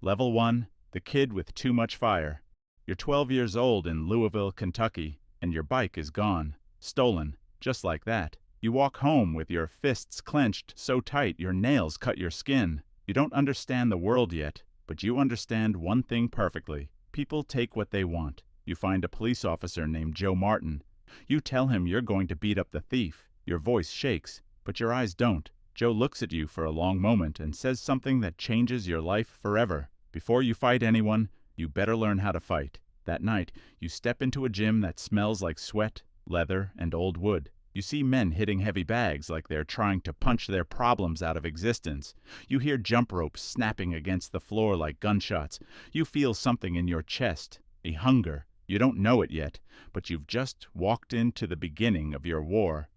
Level 1, the kid with too much fire. You're 12 years old in Louisville, Kentucky, and your bike is gone. Stolen, just like that. You walk home with your fists clenched so tight your nails cut your skin. You don't understand the world yet, but you understand one thing perfectly. People take what they want. You find a police officer named Joe Martin. You tell him you're going to beat up the thief. Your voice shakes, but your eyes don't. Joe looks at you for a long moment and says something that changes your life forever. Before you fight anyone, you better learn how to fight. That night, you step into a gym that smells like sweat, leather, and old wood. You see men hitting heavy bags like they're trying to punch their problems out of existence. You hear jump ropes snapping against the floor like gunshots. You feel something in your chest, a hunger. You don't know it yet, but you've just walked into the beginning of your war.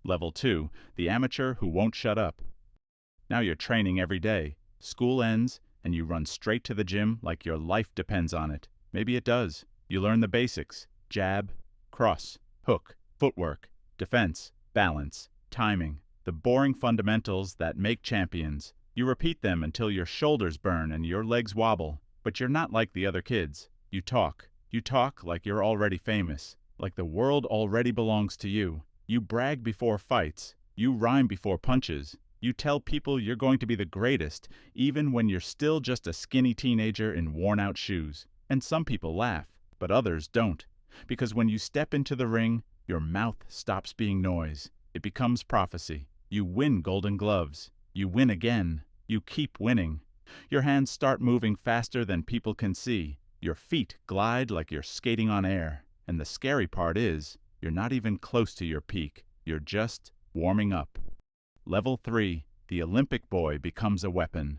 Level 2, the amateur who won't shut up. Now you're training every day. School ends, and you run straight to the gym like your life depends on it. Maybe it does. You learn the basics: jab, cross, hook, footwork, defense, balance, timing, the boring fundamentals that make champions. You repeat them until your shoulders burn and your legs wobble. But you're not like the other kids. You talk. You talk like you're already famous, like the world already belongs to you. You brag before fights. You rhyme before punches. You tell people you're going to be the greatest, even when you're still just a skinny teenager in worn-out shoes. And some people laugh, but others don't. Because when you step into the ring, your mouth stops being noise. It becomes prophecy. You win Golden Gloves. You win again. You keep winning. Your hands start moving faster than people can see. Your feet glide like you're skating on air. And the scary part is, you're not even close to your peak. You're just warming up. Level 3, the Olympic boy becomes a weapon.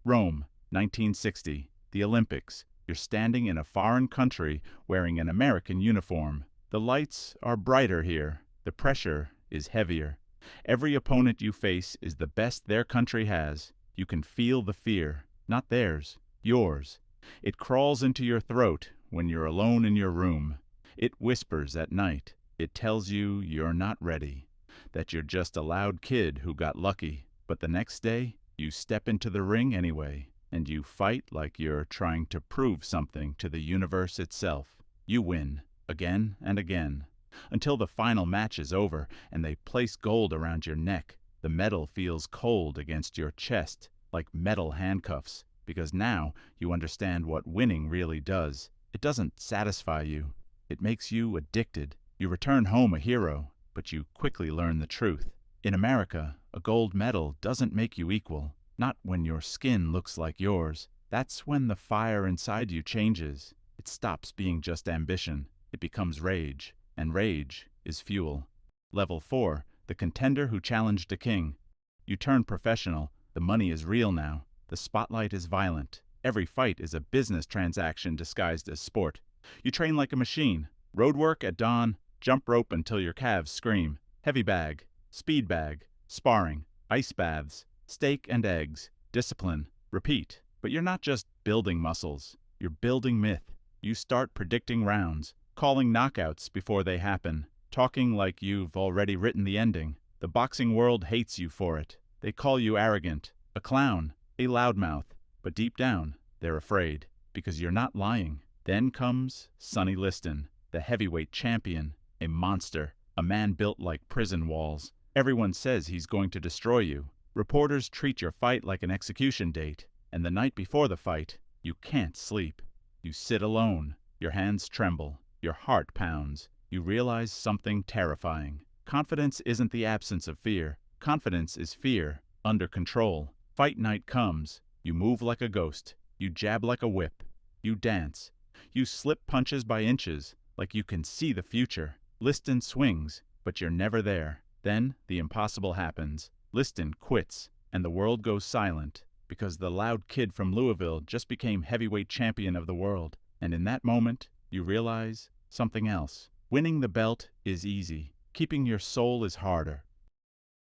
Rome, 1960. The Olympics. You're standing in a foreign country wearing an American uniform. The lights are brighter here. The pressure is heavier. Every opponent you face is the best their country has. You can feel the fear. Not theirs. Yours. It crawls into your throat when you're alone in your room. It whispers at night. It tells you you're not ready, that you're just a loud kid who got lucky. But the next day, you step into the ring anyway, and you fight like you're trying to prove something to the universe itself. You win, again and again, until the final match is over and they place gold around your neck. The metal feels cold against your chest, like metal handcuffs, because now you understand what winning really does. It doesn't satisfy you. It makes you addicted. You return home a hero, but you quickly learn the truth. In America, a gold medal doesn't make you equal, not when your skin looks like yours. That's when the fire inside you changes. It stops being just ambition. It becomes rage, and rage is fuel. Level 4, the contender who challenged a king. You turn professional. The money is real now. The spotlight is violent. Every fight is a business transaction disguised as sport. You train like a machine. Road work at dawn, jump rope until your calves scream, heavy bag, speed bag, sparring, ice baths, steak and eggs, discipline, repeat. But you're not just building muscles. You're building myth. You start predicting rounds, calling knockouts before they happen, talking like you've already written the ending. The boxing world hates you for it. They call you arrogant, a clown, a loudmouth. But deep down, they're afraid, because you're not lying. Then comes Sonny Liston, the heavyweight champion, a monster, a man built like prison walls. Everyone says he's going to destroy you. Reporters treat your fight like an execution date, and the night before the fight, you can't sleep. You sit alone. Your hands tremble. Your heart pounds. You realize something terrifying. Confidence isn't the absence of fear. Confidence is fear, under control. Fight night comes. You move like a ghost. You jab like a whip. You dance. You slip punches by inches, like you can see the future. Liston swings, but you're never there. Then the impossible happens. Liston quits, and the world goes silent, because the loud kid from Louisville just became heavyweight champion of the world. And in that moment, you realize something else. Winning the belt is easy. Keeping your soul is harder.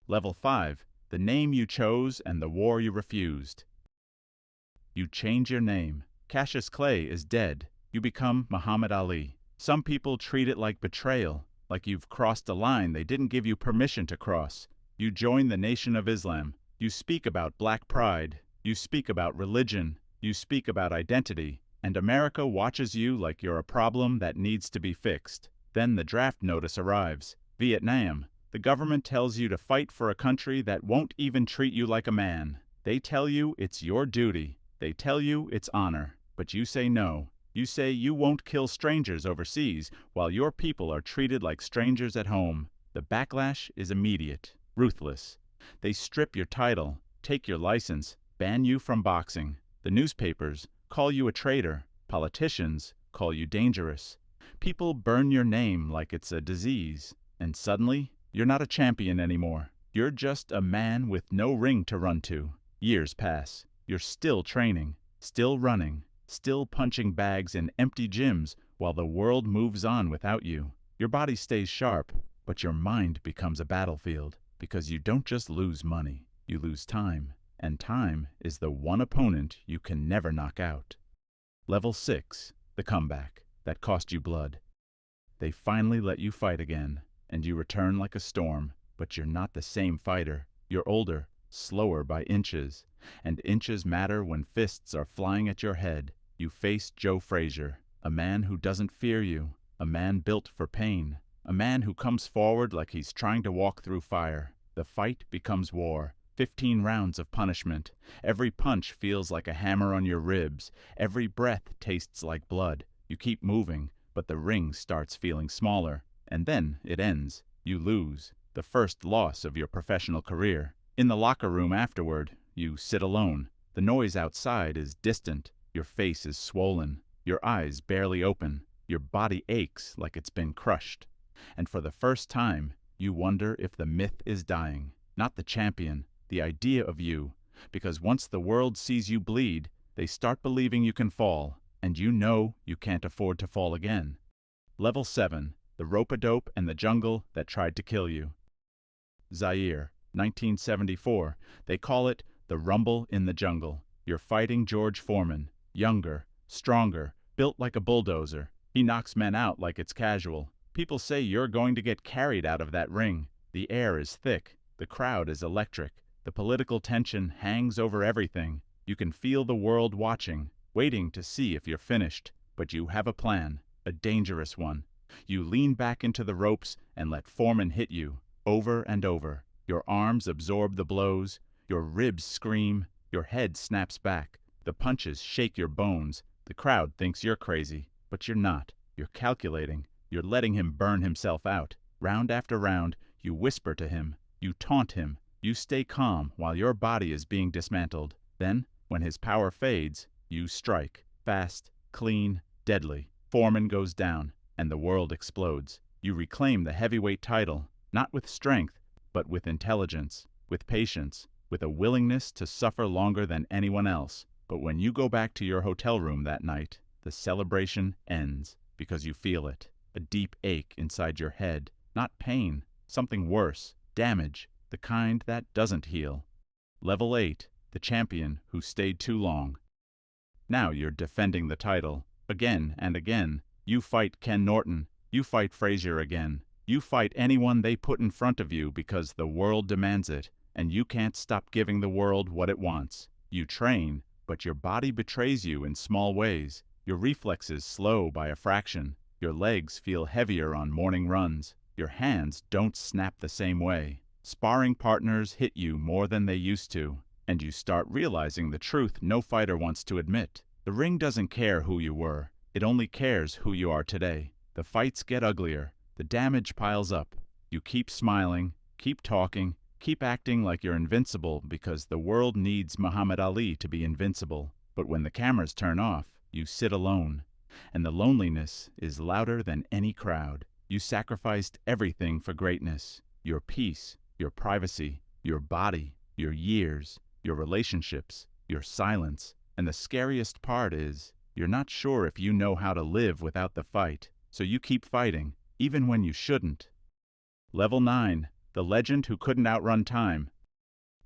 Level 5, the name you chose and the war you refused. You change your name. Cassius Clay is dead. You become Muhammad Ali. Some people treat it like betrayal, like you've crossed a line they didn't give you permission to cross. You join the Nation of Islam. You speak about black pride. You speak about religion. You speak about identity, and America watches you like you're a problem that needs to be fixed. Then the draft notice arrives. Vietnam. The government tells you to fight for a country that won't even treat you like a man. They tell you it's your duty. They tell you it's honor. But you say no. You say you won't kill strangers overseas while your people are treated like strangers at home. The backlash is immediate, ruthless. They strip your title, take your license, ban you from boxing. The newspapers call you a traitor. Politicians call you dangerous. People burn your name like it's a disease. And suddenly, you're not a champion anymore. You're just a man with no ring to run to. Years pass. You're still training, still running, still punching bags in empty gyms while the world moves on without you. Your body stays sharp, but your mind becomes a battlefield because you don't just lose money, you lose time. And time is the one opponent you can never knock out. Level 6, the comeback that cost you blood. They finally let you fight again, and you return like a storm, but you're not the same fighter. You're older, slower by inches, and inches matter when fists are flying at your head. You face Joe Frazier, a man who doesn't fear you, a man built for pain, a man who comes forward like he's trying to walk through fire. The fight becomes war. 15 rounds of punishment. Every punch feels like a hammer on your ribs. Every breath tastes like blood. You keep moving, but the ring starts feeling smaller. And then it ends. You lose. The first loss of your professional career. In the locker room afterward, you sit alone. The noise outside is distant. Your face is swollen. Your eyes barely open. Your body aches like it's been crushed. And for the first time, you wonder if the myth is dying. Not the champion, the idea of you. Because once the world sees you bleed, they start believing you can fall, and you know you can't afford to fall again. Level 7, the rope-a-dope and the jungle that tried to kill you. Zaire, 1974. They call it the rumble in the jungle. You're fighting George Foreman, younger, stronger, built like a bulldozer. He knocks men out like it's casual. People say you're going to get carried out of that ring. The air is thick. The crowd is electric. The political tension hangs over everything. You can feel the world watching, waiting to see if you're finished. But you have a plan, a dangerous one. You lean back into the ropes and let Foreman hit you, over and over. Your arms absorb the blows. Your ribs scream. Your head snaps back. The punches shake your bones. The crowd thinks you're crazy, but you're not. You're calculating. You're letting him burn himself out. Round after round, you whisper to him. You taunt him. You stay calm while your body is being dismantled. Then, when his power fades, you strike. Fast, clean, deadly. Foreman goes down, and the world explodes. You reclaim the heavyweight title, not with strength, but with intelligence, with patience, with a willingness to suffer longer than anyone else. But when you go back to your hotel room that night, the celebration ends, because you feel it. A deep ache inside your head. Not pain, something worse. Damage, the kind that doesn't heal. Level 8, the champion who stayed too long. Now you're defending the title. Again and again. You fight Ken Norton. You fight Frazier again. You fight anyone they put in front of you because the world demands it, and you can't stop giving the world what it wants. You train, but your body betrays you in small ways. Your reflexes slow by a fraction. Your legs feel heavier on morning runs. Your hands don't snap the same way. Sparring partners hit you more than they used to, and you start realizing the truth no fighter wants to admit. The ring doesn't care who you were. It only cares who you are today. The fights get uglier. The damage piles up. You keep smiling, keep talking, keep acting like you're invincible because the world needs Muhammad Ali to be invincible. But when the cameras turn off, you sit alone, and the loneliness is louder than any crowd. You sacrificed everything for greatness. Your peace, your privacy, your body, your years, your relationships, your silence. And the scariest part is, you're not sure if you know how to live without the fight. So you keep fighting, even when you shouldn't. Level 9, the legend who couldn't outrun time.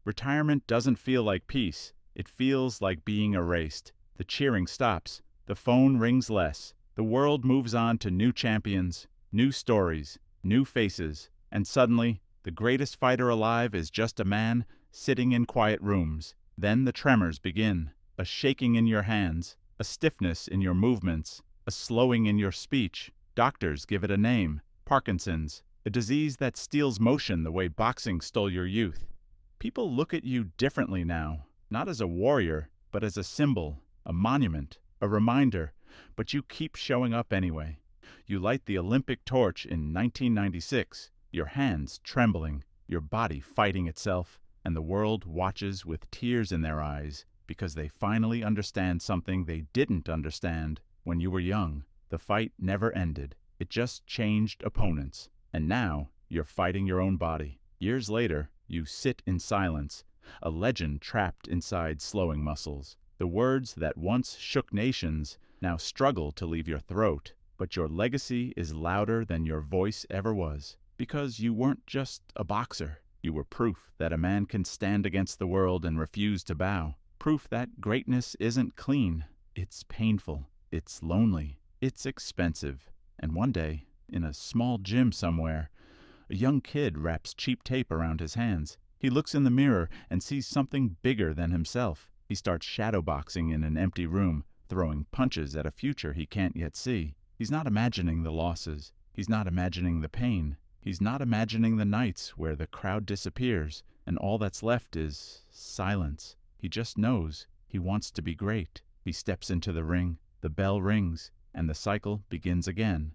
Retirement doesn't feel like peace. It feels like being erased. The cheering stops. The phone rings less. The world moves on to new champions, new stories, new faces, and suddenly, the greatest fighter alive is just a man sitting in quiet rooms. Then the tremors begin. a shaking in your hands, a stiffness in your movements, a slowing in your speech. Doctors give it a name, Parkinson's, a disease that steals motion the way boxing stole your youth. People look at you differently now, not as a warrior, but as a symbol, a monument, a reminder, but you keep showing up anyway. You light the Olympic torch in 1996, your hands trembling, your body fighting itself, and the world watches with tears in their eyes because they finally understand something they didn't understand when you were young. The fight never ended. It just changed opponents. And now you're fighting your own body. Years later, you sit in silence, a legend trapped inside slowing muscles. The words that once shook nations now struggle to leave your throat. But your legacy is louder than your voice ever was. Because you weren't just a boxer. You were proof that a man can stand against the world and refuse to bow. Proof that greatness isn't clean. It's painful. It's lonely. It's expensive. And one day, in a small gym somewhere, a young kid wraps cheap tape around his hands. He looks in the mirror and sees something bigger than himself. He starts shadowboxing in an empty room, throwing punches at a future he can't yet see. He's not imagining the losses. He's not imagining the pain. He's not imagining the nights where the crowd disappears and all that's left is silence. He just knows he wants to be great. He steps into the ring, the bell rings, and the cycle begins again.